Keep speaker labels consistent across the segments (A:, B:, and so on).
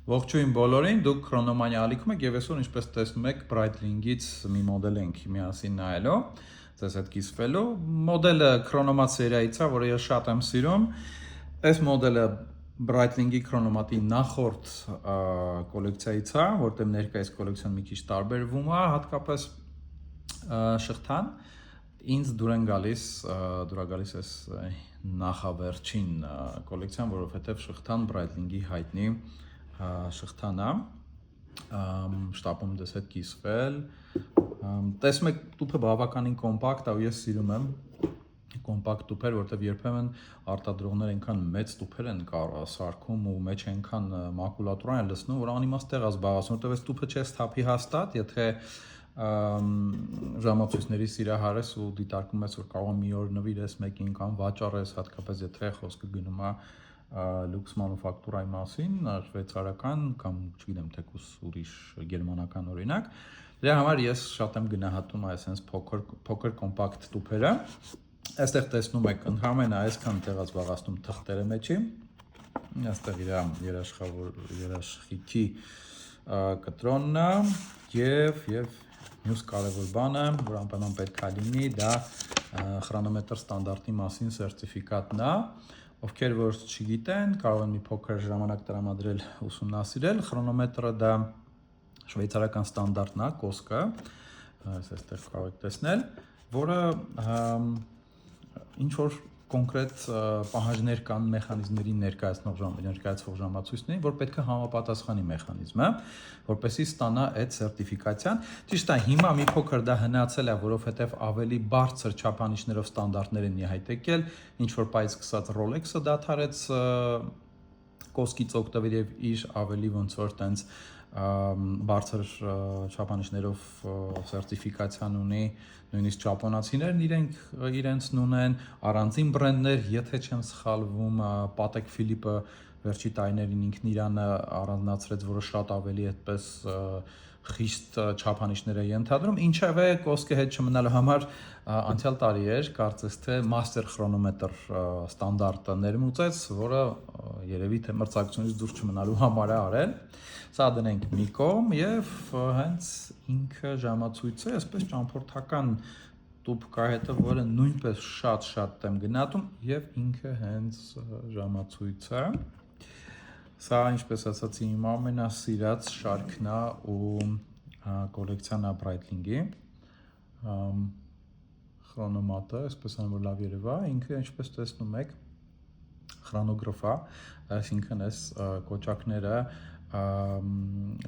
A: Ողջույն բոլորին, դուք Chronomania ալիքում եք եւ այսօր ինչպես տեսնում եք Breitling-ից մի մոդել ենք միասին նայելու, ձեզ հետ կիսվելու։ Մոդելը Chronomat սերիայից է, որը ես շատ եմ սիրում։ Այս մոդելը Breitling-ի Chronomat-ի նախորդ կոլեկցիայից է, որտեղ ներկայիս կոլեկցիան մի քիչ տարբերվում է, հատկապես շղթան։ Ինձ դուր գալիս այս նախավերջին կոլեկցիան, որովհետեւ շղթան Breitling-ի հայտնի շղթան է, շտապում դες հետ կիսվել, տեսնում եք տուփը բավականին կոմպակտ է ու ես սիրում եմ կոմպակտ տուփեր, որտեղ երբեմն արտադրողները այնքան մեծ տուփեր են սարքում ու մեջ այնքան մակուլատուրա են լցնում, որ անիմաստ տեղ է զբաղացնում, որտեղ այս տուփը չես թափի հաստատ, եթե ժամացույցների սիրահար ես ու դիտարկում ես, որ կարող է մի օր նվիրես մեկին կամ վաճառես, հատկապես եթե խոսքը գնում է լյուքս մանուֆակտուրայի մասին, շվեյցարական կամ չգիտեմ թեկուզ ուրիշ գերմանական օրինակ, դրա համար ես շատ եմ գնահատում այսպես փոքր կոմպակտ տուփերը։ Այստեղ տեսնում եք ընդհանրապես այսքան տեղ է զբաղացնում թղթերը մեջի, այստեղ իր երաշխիքի կտրոնն է եւ մյուս կարևոր բանը, որ անպայման պետք է լինի, դա խրոնոմետր ստանդարտի մասին սերտիֆիկատն է։ Ովքեր որ չգիտեն, կարող են մի փոքր ժամանակ տրամադրել ուսումնասիրել։ Խրոնոմետրը դա շվեյցարական ստանդարտն է, կոսկը, այստեղ կարող եք տեսնել, որը ինչ որ կոնկրետ պահանջներ կան մեխանիզմներին ներկայացվող ժամացույցներին, որ պետք է համապատասխանի մեխանիզմը, որպեսզի ստանա այդ սերտիֆիկացիան։ Ճիշտ է, հիմա մի փոքր դա հնացել է, որովհետև ավելի բարձր չափանիշներով ստանդարտներ են իհայտ եկել, ինչ որ պայծ սկսած Rolex-ը դադարեց կոսկից օգտվել եւ իր ավելի ոնց որ տենց բարձր չափանիշներով սերտիֆիկացիան ունի, նույնիսկ ճապոնացիներն իրենցն ունեն, առանձին բրենդներ, եթե չեմ սխալվում, Patek Philippe վերջի տարիներին ինքն իրանը առանձնացրեց, որը շատ ավելի այդպես խիստ չափանիշներ է ենթադրում, ինչևէ կոսկի հետ չմնալու համար անցյալ տարի էր, կարծես թե master chronometer ստանդարտը ներմուծեց, որը երևի թե մրցակցությունից դուրս չմնալու համար է արել։ Սա դնենք մի կողմ եւ հենց ինքը ժամացույցը, այսպես ճամփորդական տուփ կա հետը, որը նույնպես շատ եմ գնահատում եւ ինքը հենց ժամացույցը։ Սա ինչպես ասացի, իմ ամենասիրած շարքն է ու կոլեկցիան է Breitling-ի Chronomat-ը, այսպես որ լավ երևա, ինքը ինչպես տեսնում եք chronograph է, այսինքն այս կոճակները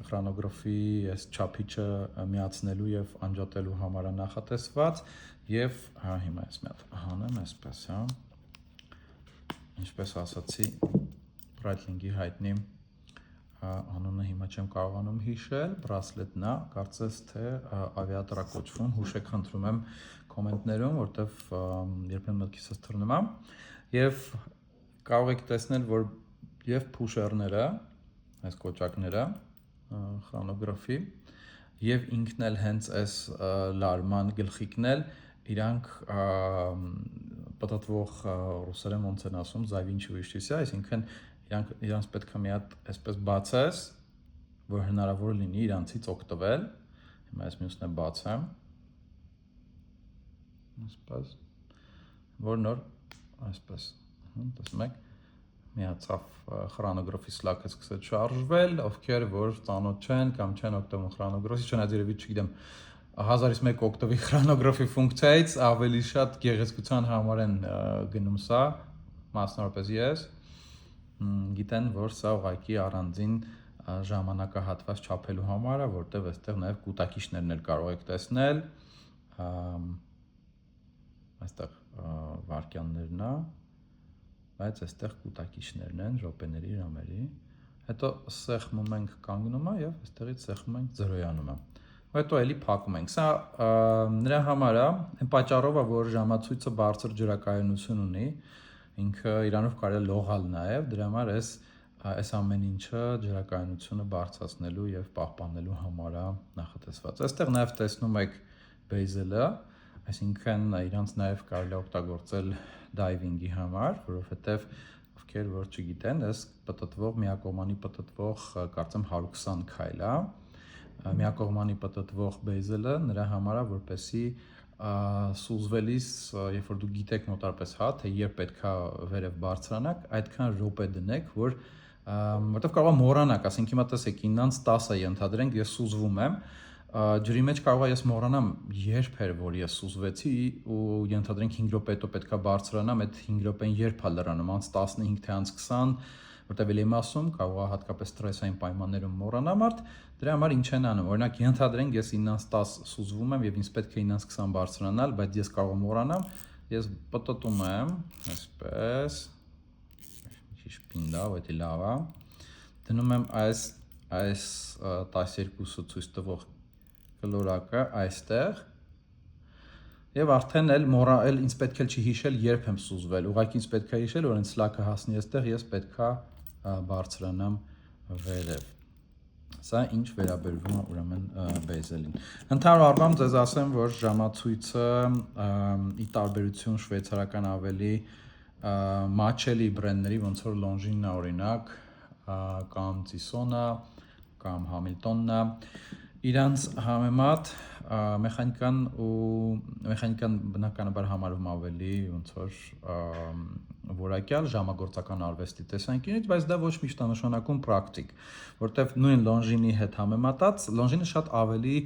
A: chronograph-ի այս չափիչը միացնելու եւ անջատելու համար է նախատեսված եւ հիմա ես մի հատ հանեմ այսպես, հա։ Ինչպես ասացի, Breitling-ի հայտնի անունը հիմա չեմ կարողանում հիշել, bracelet-ն է, կարծես թե ավիատորա կոչվում, հուշեք խնդրում եմ կոմենտներում, որտեվ երբեմն մտքիցս թռնում է, եւ կարող եք տեսնել, որ եւ push-երները, այս կոճակները, chronograph-ի, եւ ինքն էլ հենց այս լարման գլխիկն էլ իրանք պատտվող ռուսերեն ոնց են ասում, завинчивающийся, այսինքն իրանց պետք է մի հատ այսպես բացես, որ հնարավոր լինի իրանցից օգտվել։ Հիմա ես մյուսն է բացեմ։ Այսպես, որ նոր այսպես, տեսնում եք, միացավ chronograph-ի սլաքը սկսեց շարժվել, ովքեր որ ծանոթ չեն կամ չեն օգտվում chronograph-ից, չնայած երևի չգիտեմ 1001 օգտվի chronograph-ի ֆունկցիայից ավելի շատ գեղեցկության համար են գնում սա, մասնավորապես ես, գիտեն, որ սա ուղղակի առանձին ժամանակահատված չափելու համար է, որտեղ այստեղ նաև կուտակիչներն էլ կարող եք տեսնել, այստեղ վարկյաններն է, բայց այստեղ կուտակիչներն են, րոպեների, ժամերի, հետո սեղմում ենք կանգնում է եւ այստեղից սեղմում ենք զրոյանում է։ Հետո էլի փակում ենք։ Սա նրա համար է, այն պատճառով է, որ ժամացույցը բարձր ջրակայունություն ունի, ինքը իրանով կարելի է լողալ նաև, դրա համար այս ամեն ինչը ջրակայունությունը բարձրացնելու եւ պահպանելու համար է նախատեսված։ Այստեղ նաև տեսնում եք bezel-ը, այսինքն իրանց նաև կարելի է օգտագործել diving-ի համար, որովհետեւ ովքեր որ չգիտեն, այս պտտվող միակողմանի պտտվող կարծեմ 120 քայլ է, միակողմանի պտտվող bezel-ը նրա համար է, որպեսի սուզվելիս, երբ որ դուք գիտեք մոտարպես թե երբ պետքա վերև բարձրանաք, այդքան րոպե դնեք, որտեվ կարող է մոռանաք, ասենք հիմա տեսեք 9-ից 10-ը ենթադրենք, ես սուզվում եմ, ջրի մեջ կարող է ես մոռանամ երբ էր, որ ես սուզվեցի ու ենթադրենք 5 րոպե հետո պետքա բարձրանամ, այդ 5 րոպեն երբ է լրանում, անց 15 թե անց 20, որտեվ էլ եմ ասում, կարող է հատկապես ստրեսային պայմաններում մոռանա մարդ, դրա համար ինչ են անում, օրինակ ենթադրենք ես 9-ից 10 սուզվում եմ եւ ինձ պետք է 9-ից 20 բարձրանալ, բայց ես կարող եմ մոռանամ, ես պտտում եմ, այսպես, քիչ պինդա, դա լավ է, դնում եմ այս 12-ը ցույց տվող կլորակը այստեղ եւ արդեն էլ ինձ պետք է չի հիշել երբ եմ սուզվել, ուղղակի ինձ պետք է հիշել, որ ինձ սլաքը հասնի այստեղ, ես պետքա բարձրանամ վերև։ Սա ինչ վերաբերվում է ուրեմն bezel-ին։ Ընդհանուր առմամբ ձեզ ասեմ, որ ժամացույցը ի տարբերություն շվեյցարական ավելի մաչելի բրենդների, ոնց որ Longines-ն է օրինակ, կամ Tissot-ն է, կամ Hamilton-ն է, իրանց համեմատ մեխանիկան բնականաբար համարվում ավելի ոնց որ որակյալ ժամագործական արվեստի տեսանկյունից, բայց դա ոչ միշտ է նշանակում պրակտիկ, որտեվ նույն Longines-ի հետ համեմատած Longines-ը շատ ավելի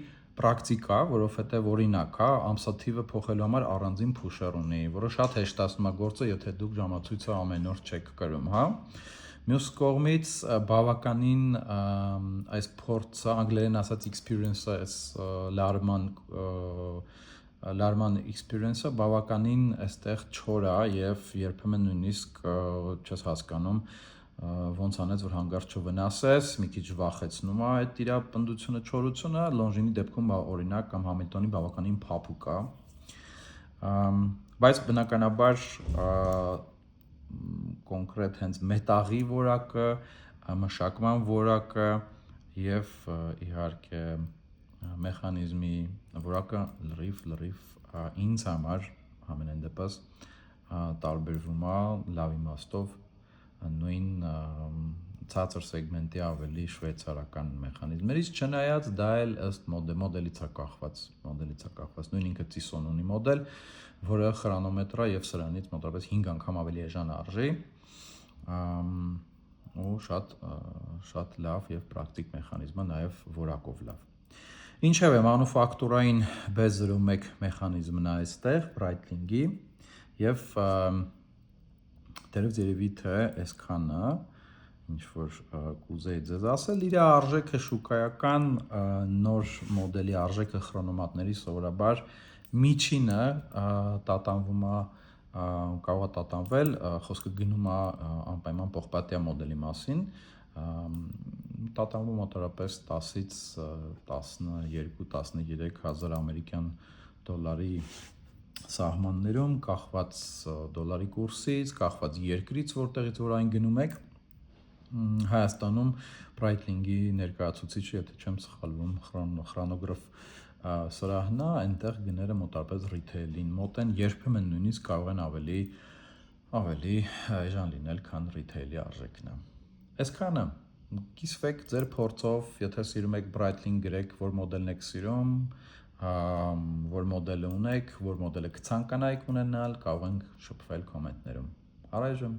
A: պրակտիկ է, որովհետև օրինակ է, ամսաթիվը փոխելու համար առանձին փուշեր ունի, որը շատ հեշտացնում է գործը, եթե դուք ժամացույցը ամեն օր չեք կրում, հա։ Մյուս կողմից բավականին այս փորձը, անգլերեն ասած experience-ը, այս լարման experience-ը բավականին այստեղ չոր է եւ երբեմն նույնիսկ չես հասկանում ոնց անեց, որ հանգարց չվնասես, մի քիչ վախեցնում է այդ իր պնդությունը, չորությունը, Longines-ի դեպքում օրինակ կամ Hamilton-ի բավականին փափուկ է, բայց բնականաբար կոնկրետ հենց մետաղի որակը, մշակման որակը եւ իհարկե մեխանիզմի որակը լրիվ ինձ համար ամենայն դեպս տարբերվում է լավ իմաստով նույն ցածր սեգմենտի ավելի շվեյցարական մեխանիզմներից, չնայած դա էլ ըստ մոդելից է կախված, նույն ինքը Tissot-ն ունի մոդել, որը խրոնոմետր է եւ սրանից մոտավորապես 5 անգամ ավելի էժան արժի, ու շատ լավ եւ պրակտիկ մեխանիզմ է, նաեւ որակով լավ։ Ինչևէ, մանուֆակտուրային B01 մեխանիզմն է այստեղ, Breitling-ի, եւ դերևս երևի թե այսքանը, ինչ որ կուզեի ձեզ ասել, իր արժեքը շուկայական նոր մոդելի արժեքը խրոնոմատների սովորաբար միջինը տատանվում է, կարող է տատանվել, խոսքը գնում է անպայման պողպատյա մոդելի մասին, տատանվում մոտավորապես 10-ից 12-13 հազար ամերիկյան դոլարի սահմաններում, կախված դոլարի կուրսից, կախված երկրից, որտեղից որ այն գնում եք, Հայաստանում Breitling-ի ներկայացուցիչը, եթե չեմ սխալվում, Chronograph սրահն է, այնտեղ գները մոտավորապես retail-ին մոտ են, երբեմն նույնիսկ կարող են ավելի էժան լինել, քան retail-ի արժեքն է։ Այսքանը, կիսվեք ձեր փորձով, եթե սիրում եք Breitling, գրեք, որ մոդելն եք սիրում, որ մոդելը ունեք, որ մոդելը կցանկանայիք ունենալ, կարող ենք շփվել կոմենտներում։ Առայժմ